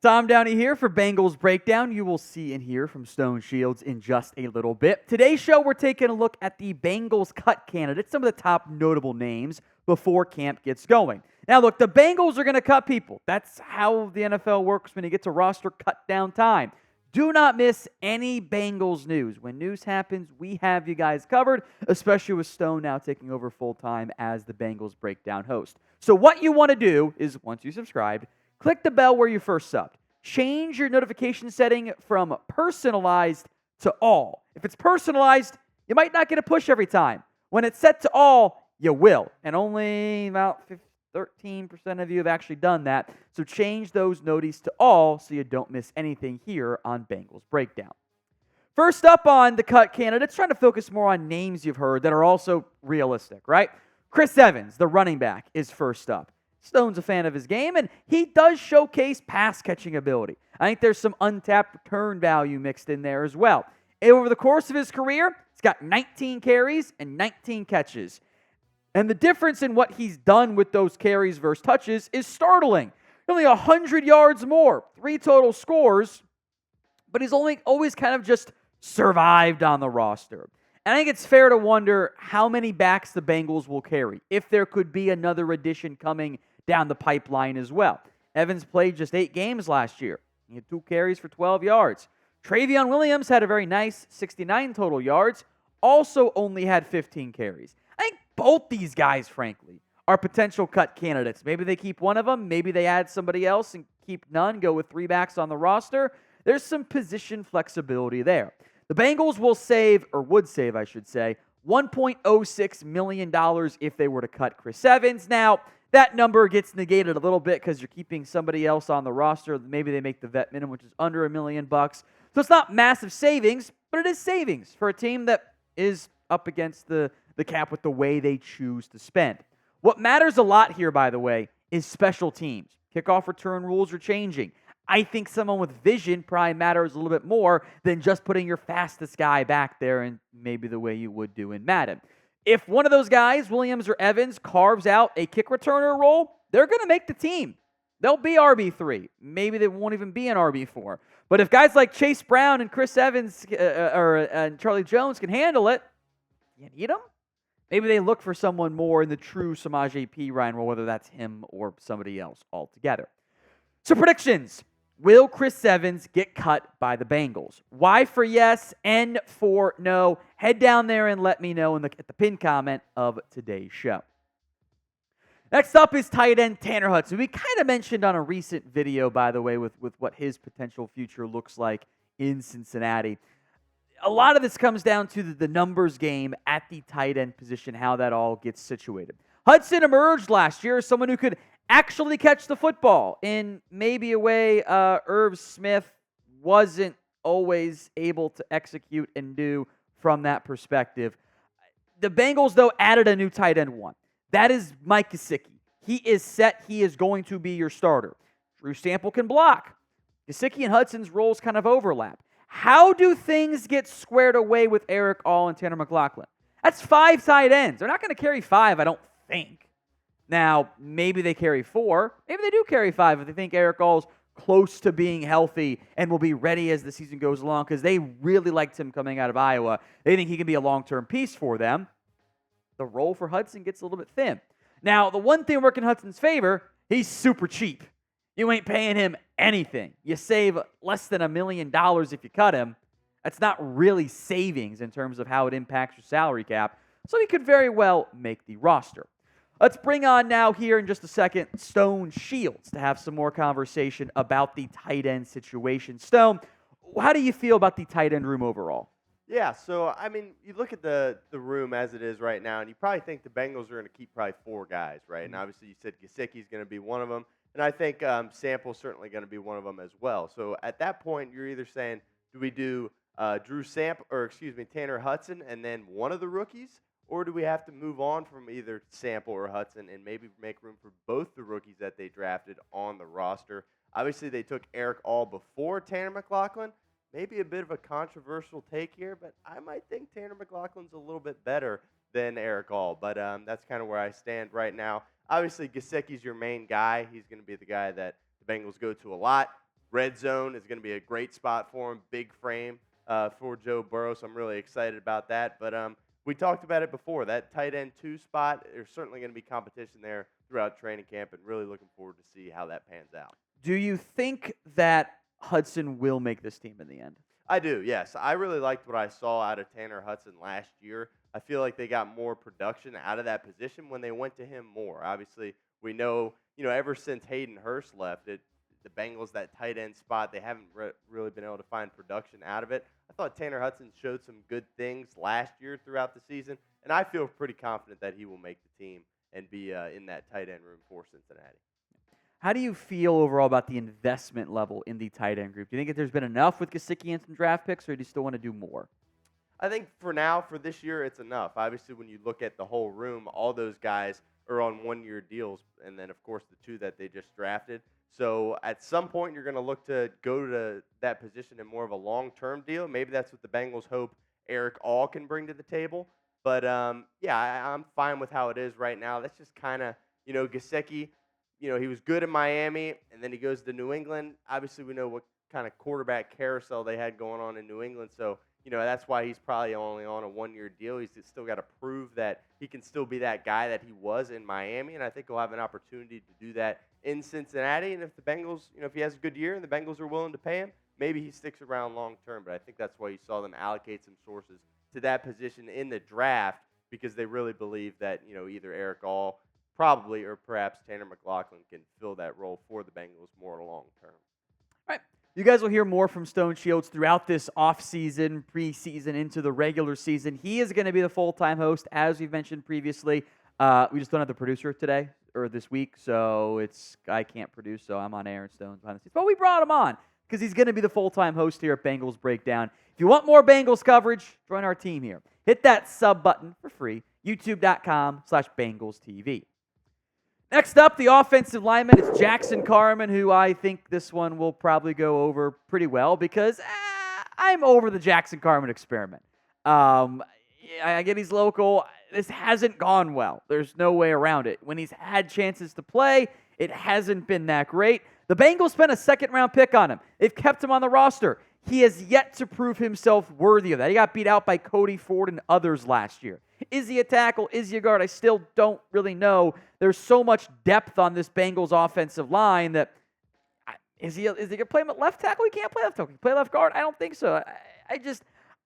Tom Downey here for Bengals Breakdown. You will see and hear from Stone Shields in just a little bit. Today's show, we're taking a look at the Bengals cut candidates, some of the top notable names before camp gets going. Now, look, the Bengals are going to cut people. That's how the NFL works when you get to roster cut down time. Do not miss any Bengals news. When news happens, we have you guys covered, especially with Stone now taking over full-time as the Bengals Breakdown host. So what you want to do is, once you subscribed, click the bell where you first subbed. Change your notification setting from personalized to all. If it's personalized, you might not get a push every time. When it's set to all, you will. And only about 13% of you have actually done that. So change those noties to all so you don't miss anything here on Bengals Breakdown. First up on the cut candidates, trying to focus more on names you've heard that are also realistic, right? Chris Evans, the running back, is first up. Stone's a fan of his game, and he does showcase pass-catching ability. I think there's some untapped return value mixed in there as well. Over the course of his career, he's got 19 carries and 19 catches. And the difference in what he's done with those carries versus touches is startling. Only 100 yards more, 3 total scores, but he's always kind of just survived on the roster. And I think it's fair to wonder how many backs the Bengals will carry, if there could be another addition coming down the pipeline as well. Evans played just 8 games last year. He had 2 carries for 12 yards. Travion Williams had a very nice 69 total yards, also only had 15 carries. I think both these guys, frankly, are potential cut candidates. Maybe they keep one of them. Maybe they add somebody else and keep none, go with 3 backs on the roster. There's some position flexibility there. The Bengals will save, or would save, I should say, $1.06 million if they were to cut Chris Evans. Now, that number gets negated a little bit because you're keeping somebody else on the roster. Maybe they make the vet minimum, which is under $1 million. So it's not massive savings, but it is savings for a team that is up against the cap with the way they choose to spend. What matters a lot here, by the way, is special teams. Kickoff return rules are changing. I think someone with vision probably matters a little bit more than just putting your fastest guy back there and maybe the way you would do in Madden. If one of those guys, Williams or Evans, carves out a kick returner role, they're going to make the team. They'll be RB3. Maybe they won't even be an RB4. But if guys like Chase Brown and Chris Evans and Charlie Jones can handle it, you need them? Maybe they look for someone more in the true Samaje Perine role, whether that's him or somebody else altogether. So predictions. Will Chris Evans get cut by the Bengals? Y for yes, N for no. Head down there and let me know at the pinned comment of today's show. Next up is tight end Tanner Hudson. We kind of mentioned on a recent video, by the way, with what his potential future looks like in Cincinnati. A lot of this comes down to the numbers game at the tight end position, how that all gets situated. Hudson emerged last year as someone who could actually catch the football in maybe a way Irv Smith wasn't always able to execute and do from that perspective. The Bengals, though, added a new tight end one. That is Mike Gesicki. He is set. He is going to be your starter. Drew Sample can block. Gesicki and Hudson's roles kind of overlap. How do things get squared away with Eric All and Tanner McLachlan? That's 5 tight ends. They're not going to carry 5, I don't think. Now, maybe they carry 4. Maybe they do carry 5 if they think Eric All's close to being healthy and will be ready as the season goes along because they really liked him coming out of Iowa. They think he can be a long-term piece for them. The role for Hudson gets a little bit thin. Now, the one thing working Hudson's favor, he's super cheap. You ain't paying him anything. You save less than $1 million if you cut him. That's not really savings in terms of how it impacts your salary cap. So he could very well make the roster. Let's bring on now here in just a second Stone Shields to have some more conversation about the tight end situation. Stone, how do you feel about the tight end room overall? Yeah, so, I mean, you look at the room as it is right now, and you probably think the Bengals are going to keep probably 4 guys, right? And obviously you said Gesicki's going to be one of them, and I think Sample's certainly going to be one of them as well. So at that point, you're either saying, do we do Tanner Hudson and then one of the rookies, or do we have to move on from either Sample or Hudson and maybe make room for both the rookies that they drafted on the roster? Obviously, they took Eric All before Tanner McLachlan. Maybe a bit of a controversial take here, but I might think Tanner McLachlan's a little bit better than Eric All. But that's kind of where I stand right now. Obviously, Gesicki's your main guy. He's going to be the guy that the Bengals go to a lot. Red zone is going to be a great spot for him, big frame for Joe Burrow, so I'm really excited about that. But we talked about it before. That tight end 2 spot, there's certainly going to be competition there throughout training camp, and really looking forward to see how that pans out. Do you think that Hudson will make this team in the end? I do, yes. I really liked what I saw out of Tanner Hudson last year. I feel like they got more production out of that position when they went to him more. Obviously, we know, ever since Hayden Hurst left, the Bengals, that tight end spot, they haven't really been able to find production out of it. I thought Tanner Hudson showed some good things last year throughout the season, and I feel pretty confident that he will make the team and be in that tight end room for Cincinnati. How do you feel overall about the investment level in the tight end group? Do you think that there's been enough with Gesicki and some draft picks, or do you still want to do more? I think for now, for this year, it's enough. Obviously, when you look at the whole room, all those guys are on one-year deals, and then, of course, the 2 that they just drafted. So at some point, you're going to look to go to that position in more of a long-term deal. Maybe that's what the Bengals hope Eric All can bring to the table. But, I'm fine with how it is right now. That's just kind of, Gesicki, he was good in Miami, and then he goes to New England. Obviously, we know what kind of quarterback carousel they had going on in New England. So, that's why he's probably only on a one-year deal. He's still got to prove that he can still be that guy that he was in Miami, and I think he'll have an opportunity to do that in Cincinnati. And if the Bengals, if he has a good year and the Bengals are willing to pay him, maybe he sticks around long-term. But I think that's why you saw them allocate some sources to that position in the draft, because they really believe that, either Eric All probably or perhaps Tanner McLaughlin can fill that role for the Bengals more long-term. All right. You guys will hear more from Stone Shields throughout this offseason, preseason, into the regular season. He is going to be the full-time host, as we've mentioned previously. We just don't have the producer today or this week, so I can't produce, so I'm on air and Stone's behind the scenes. But we brought him on because he's going to be the full-time host here at Bengals Breakdown. If you want more Bengals coverage, join our team here. Hit that sub button for free, youtube.com/BengalsTV. Next up, the offensive lineman is Jackson Carman, who I think this one will probably go over pretty well because I'm over the Jackson Carman experiment. I get he's local. This hasn't gone well. There's no way around it. When he's had chances to play, it hasn't been that great. The Bengals spent a second-round pick on him. They've kept him on the roster. He has yet to prove himself worthy of that. He got beat out by Cody Ford and others last year. Is he a tackle? Is he a guard? I still don't really know. There's so much depth on this Bengals offensive line that is he going to play him at left tackle? He can't play left tackle. He can play left guard? I don't think so.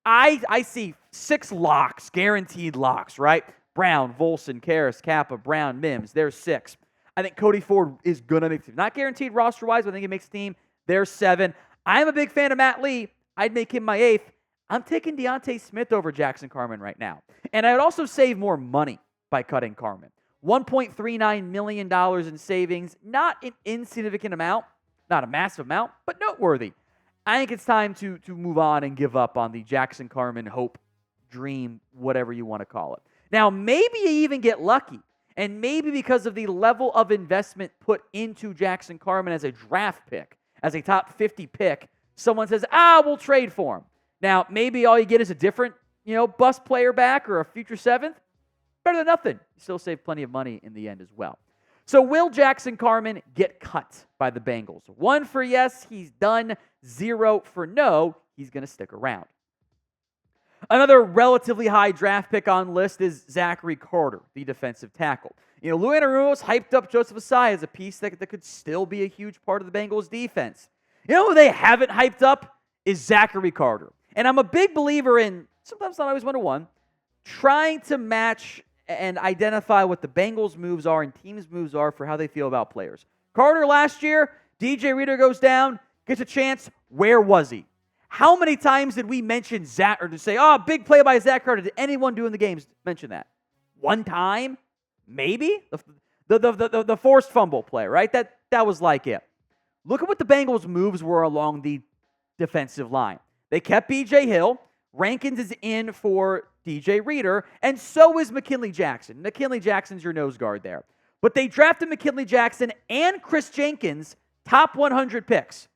I see 6 locks, guaranteed locks, right? Brown, Volson, Karras, Kappa, Brown, Mims. There's 6. I think Cody Ford is going to make the team. Not guaranteed roster-wise, but I think he makes the team. There's 7. I'm a big fan of Matt Lee. I'd make him my 8th. I'm taking Deontay Smith over Jackson Carman right now. And I'd also save more money by cutting Carman. $1.39 million in savings, not an insignificant amount, not a massive amount, but noteworthy. I think it's time to move on and give up on the Jackson Carman hope, dream, whatever you want to call it. Now, maybe you even get lucky, and maybe because of the level of investment put into Jackson Carman as a draft pick, as a top 50 pick, someone says, we'll trade for him. Now, maybe all you get is a different, bust player back or a future 7th. Better than nothing. You still save plenty of money in the end as well. So will Jackson Carman get cut by the Bengals? 1 for yes, he's done. 0 for no, he's going to stick around. Another relatively high draft pick on list is Zachary Carter, the defensive tackle. Lou Anarumo's hyped up Joseph Asai as a piece that could still be a huge part of the Bengals defense. Who they haven't hyped up is Zachary Carter. And I'm a big believer in, sometimes not always 1-to-1, trying to match and identify what the Bengals' moves are and teams' moves are for how they feel about players. Carter last year, DJ Reader goes down, gets a chance. Where was he? How many times did we mention Zach, or to say, big play by Zach Carter? Did anyone doing the games mention that? 1 time? Maybe? The forced fumble play, right? That was like it. Look at what the Bengals' moves were along the defensive line. They kept B.J. Hill. Rankins is in for DJ Reader, and so is McKinley Jackson. McKinley Jackson's your nose guard there. But they drafted McKinley Jackson and Chris Jenkins, top 100 picks.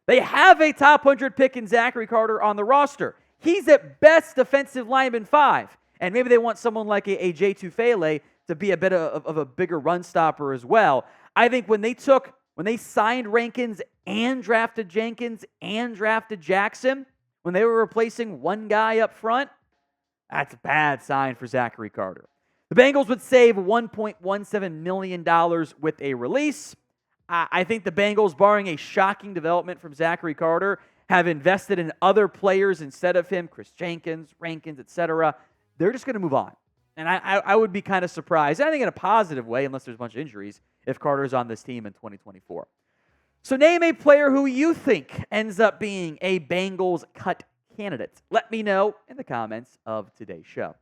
They have a top 100 pick in Zachary Carter on the roster. He's at best defensive lineman 5. And maybe they want someone like a J. Tufele to be a bit of a bigger run stopper as well. I think when they took when they signed Rankins and drafted Jenkins and drafted Jackson, when they were replacing one guy up front, that's a bad sign for Zachary Carter. The Bengals would save $1.17 million with a release. I think the Bengals, barring a shocking development from Zachary Carter, have invested in other players instead of him, Chris Jenkins, Rankins, etc. They're just going to move on. And I would be kind of surprised, I think in a positive way, unless there's a bunch of injuries, if Carter's on this team in 2024. So name a player who you think ends up being a Bengals cut candidate. Let me know in the comments of today's show.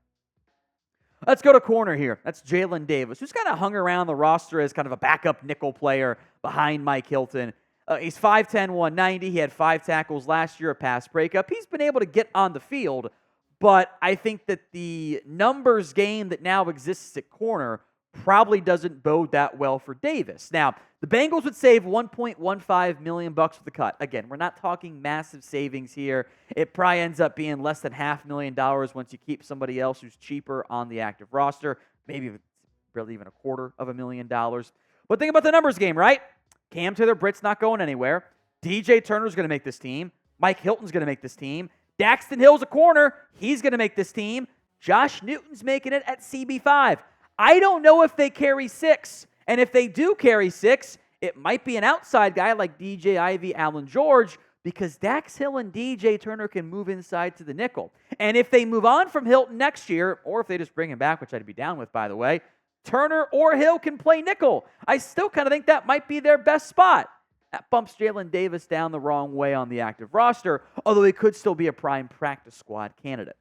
Let's go to corner here. That's Jalen Davis, who's kind of hung around the roster as kind of a backup nickel player behind Mike Hilton. He's 5'10", 190. He had 5 tackles last year, a pass breakup. He's been able to get on the field, but I think that the numbers game that now exists at corner probably doesn't bode that well for Davis. Now, the Bengals would save $1.15 million with the cut. Again, we're not talking massive savings here. It probably ends up being less than $500,000 once you keep somebody else who's cheaper on the active roster. Maybe it's barely even $250,000. But think about the numbers game, right? Cam Taylor-Britt's not going anywhere. DJ Turner's going to make this team. Mike Hilton's going to make this team. Daxton Hill's a corner. He's going to make this team. Josh Newton's making it at CB5. I don't know if they carry 6. And if they do carry 6, it might be an outside guy like DJ Ivy, Allen George, because Dax Hill and DJ Turner can move inside to the nickel. And if they move on from Hilton next year, or if they just bring him back, which I'd be down with, by the way, Turner or Hill can play nickel. I still kind of think that might be their best spot. That bumps Jalen Davis down the wrong way on the active roster, although he could still be a prime practice squad candidate.